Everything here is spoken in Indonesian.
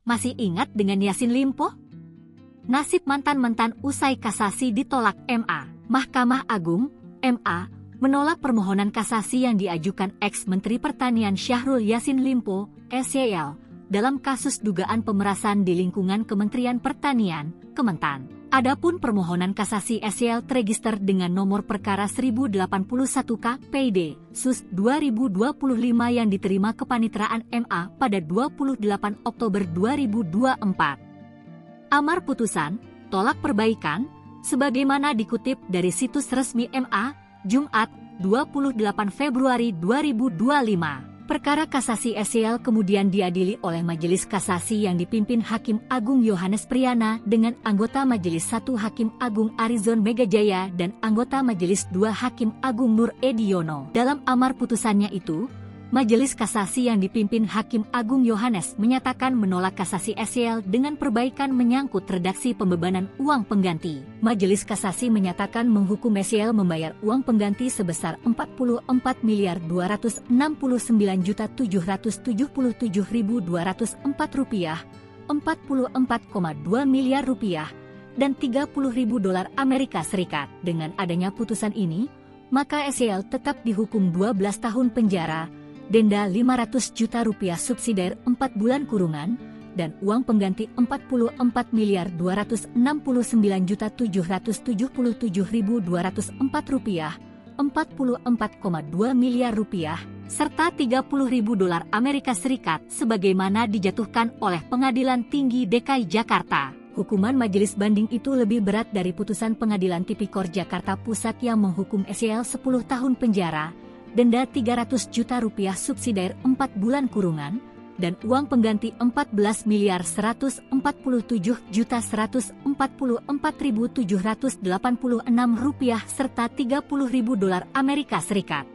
Masih ingat dengan Yassin Limpo? Nasib mantan-mantan usai kasasi ditolak MA. Mahkamah Agung, MA, menolak permohonan kasasi yang diajukan ex-Menteri Pertanian Syahrul Yassin Limpo, SYL, dalam kasus dugaan pemerasan di lingkungan Kementerian Pertanian, Kementan. Adapun permohonan kasasi SYL terregister dengan nomor perkara 1081 KPD, Sus 2025 yang diterima Kepanitraan MA pada 28 Oktober 2024. Amar putusan, tolak perbaikan, sebagaimana dikutip dari situs resmi MA, Jumat, 28 Februari 2025. Perkara kasasi SYL kemudian diadili oleh Majelis Kasasi yang dipimpin Hakim Agung Yohanes Priyana dengan anggota Majelis 1 Hakim Agung Arizon Megajaya dan anggota Majelis 2 Hakim Agung Nur Ediono. Dalam amar putusannya itu, Majelis Kasasi yang dipimpin Hakim Agung Yohanes menyatakan menolak kasasi SYL dengan perbaikan menyangkut redaksi pembebanan uang pengganti. Majelis Kasasi menyatakan menghukum SYL membayar uang pengganti sebesar Rp44.269.777.204, Rp44,2 miliar, dan $30.000 Amerika Serikat. Dengan adanya putusan ini, maka SYL tetap dihukum 12 tahun penjara, denda Rp500 juta subsidiar 4 bulan kurungan, dan uang pengganti Rp44.267.777.204, Rp44,2 miliar, serta $30.000 Amerika Serikat sebagaimana dijatuhkan oleh Pengadilan Tinggi DKI Jakarta. Hukuman majelis banding itu lebih berat dari putusan Pengadilan Tipikor Jakarta Pusat yang menghukum SYL 10 tahun penjara, denda Rp300 juta subsidiar 4 bulan kurungan, dan uang pengganti Rp14.147.144.786 serta $30.000 Amerika Serikat.